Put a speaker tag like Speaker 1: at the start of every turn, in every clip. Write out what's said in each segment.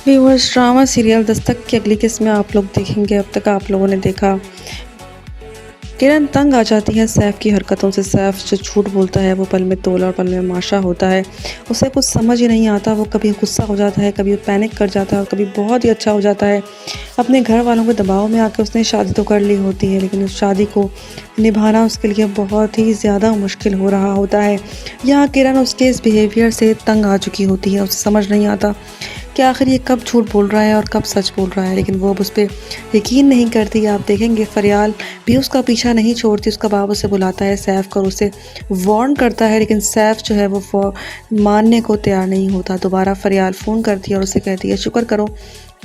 Speaker 1: Viewers, drama serial Dastak की अगली किस्म में आप लोग देखेंगे। अब तक आप लोगों ने देखा किरण तंग आ जाती है सैफ की हरकतों से। सैफ जो झूठ बोलता है वो पल में तोल और पल में माशा होता है। उसे कुछ समझ ही नहीं आता, वो कभी गुस्सा हो जाता है, कभी पैनिक कर जाता है और कभी बहुत ही अच्छा हो जाता है। अपने घर वालों के दबाव में आकर उसने शादी तो कर ली होती है, लेकिन उस शादी को निभाना उसके लिए बहुत ही ज़्यादा मुश्किल हो रहा होता है। यहाँ किरण उसके इस बिहेवियर से तंग आ चुकी होती है। उसे समझ नहीं आता कि आखिर ये कब झूठ बोल रहा है और कब सच बोल रहा है, लेकिन वो अब उस पर यकीन नहीं करती। आप देखेंगे फरियाल भी उसका पीछा नहीं छोड़ती। उसका बाप उसे बुलाता है सैफ को और उसे वार्न करता है, लेकिन सैफ जो है वो मानने को तैयार नहीं होता। दोबारा फरियाल फ़ोन करती है और उसे कहती है शुक्र करो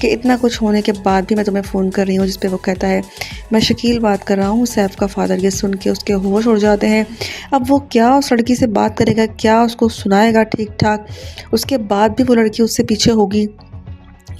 Speaker 1: कि इतना कुछ होने के बाद भी मैं तुम्हें फ़ोन कर रही हूँ। जिस पे वो कहता है मैं शकील बात कर रहा हूँ। सैफ का फादर ये सुन के उसके होश उड़ जाते हैं। अब वो क्या उस लड़की से बात करेगा, क्या उसको सुनाएगा ठीक ठाक, उसके बाद भी वो लड़की उससे पीछे होगी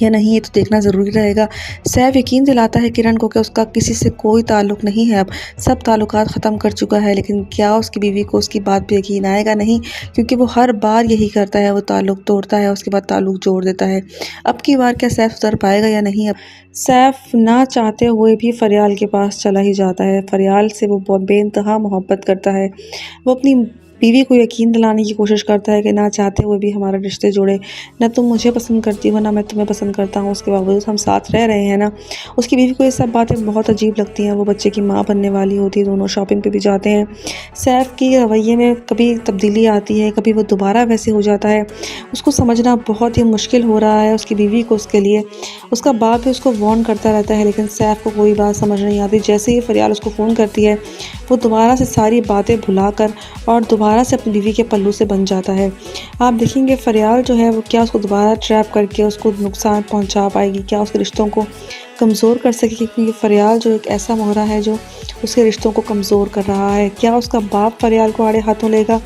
Speaker 1: या नहीं, ये तो देखना ज़रूरी रहेगा। सैफ यकीन दिलाता है किरण को कि उसका किसी से कोई ताल्लुक़ नहीं है, अब सब ताल्लुकात ख़त्म कर चुका है। लेकिन क्या उसकी बीवी को उसकी बात पे यकीन आएगा? नहीं, क्योंकि वो हर बार यही करता है, वो ताल्लुक़ तोड़ता है उसके बाद ताल्लुक़ जोड़ देता है। अब की बार क्या सैफ सुधर पाएगा या नहीं? अब सैफ ना चाहते हुए भी फरियाल के पास चला ही जाता है। फरियाल से वो बेइंतहा मोहब्बत करता है। वो अपनी बीवी को यकीन दिलाने की कोशिश करता है कि ना चाहते हुए भी हमारा रिश्ते जुड़े, ना तुम मुझे पसंद करती हो ना मैं तुम्हें पसंद करता हूँ, उसके बावजूद हम साथ रह रहे हैं ना। उसकी बीवी को ये सब बातें बहुत अजीब लगती हैं। वो बच्चे की माँ बनने वाली होती है, दोनों शॉपिंग पे भी जाते हैं। सैफ की रवैये में कभी तब्दीली आती है, कभी वो दोबारा वैसे हो जाता है। उसको समझना बहुत ही मुश्किल हो रहा है उसकी बीवी को। उसके लिए उसका बाप भी उसको वार्न करता रहता है, लेकिन सैफ को कोई बात समझ नहीं आती। जैसे ही फरियाल उसको फ़ोन करती है, वो दोबारा से सारी बातें भुलाकर और दोबारा से अपनी बीवी के पल्लू से बन जाता है। आप देखेंगे फरियाल जो है वो क्या उसको दोबारा ट्रैप करके उसको नुकसान पहुंचा पाएगी, क्या उसके रिश्तों को कमज़ोर कर सकेगी, क्योंकि फरियाल जो एक ऐसा मोहरा है जो उसके रिश्तों को कमज़ोर कर रहा है। क्या उसका बाप फरियाल को आड़े हाथों लेगा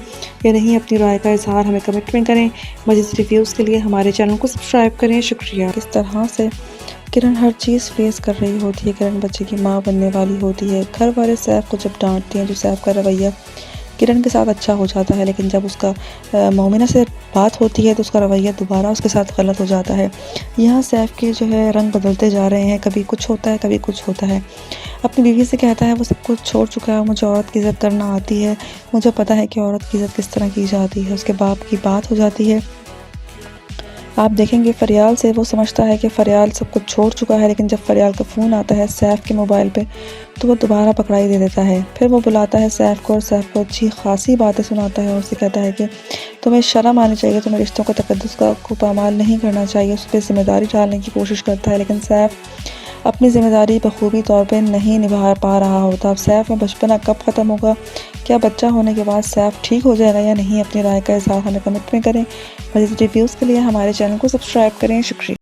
Speaker 1: या नहीं? अपनी राय का इजहार हमें कमेंट में करें। मज़ीद रिव्यूज़ के लिए हमारे चैनल को सब्सक्राइब करें। शुक्रिया। इस तरह से किरण हर चीज़ फेस कर रही होती है। किरण बच्चे की माँ बनने वाली होती है। घर वाले सैफ को जब डांटते हैं, जो सैफ का रवैया किरण के साथ अच्छा हो जाता है, लेकिन जब उसका मोमिना से बात होती है तो उसका रवैया दोबारा उसके साथ गलत हो जाता है। यहाँ सैफ के जो है रंग बदलते जा रहे हैं, कभी कुछ होता है कभी कुछ होता है। अपनी बीवी से कहता है वो सब कुछ छोड़ चुका है, मुझे औरत की इज़्ज़त करना आती है, मुझे पता है कि औरत की इज़्ज़त किस तरह की जाती है। उसके बाप की बात हो जाती है। आप देखेंगे फरियाल से वो समझता है कि फरियाल सब कुछ छोड़ चुका है, लेकिन जब फरियाल का फ़ोन आता है सैफ के मोबाइल पे तो वो दोबारा पकड़ाई दे देता है। फिर वो बुलाता है सैफ को और सैफ को अच्छी खासी बातें सुनाता है और उससे कहता है कि तुम्हें शर्म आनी चाहिए, तुम्हें रिश्तों का तकद्दुस को पामाल नहीं करना चाहिए। उस पर ज़िम्मेदारी डालने की कोशिश करता है, लेकिन सैफ अपनी ज़िम्मेदारी बखूबी तौर पे नहीं निभा पा रहा होता। अब सैफ में बचपना कब ख़त्म होगा? क्या बच्चा होने के बाद सैफ ठीक हो जाएगा या नहीं? अपनी राय का इज़हार हमें कमेंट में करें। मज़ीद रिव्यूज़ के लिए हमारे चैनल को सब्सक्राइब करें। शुक्रिया।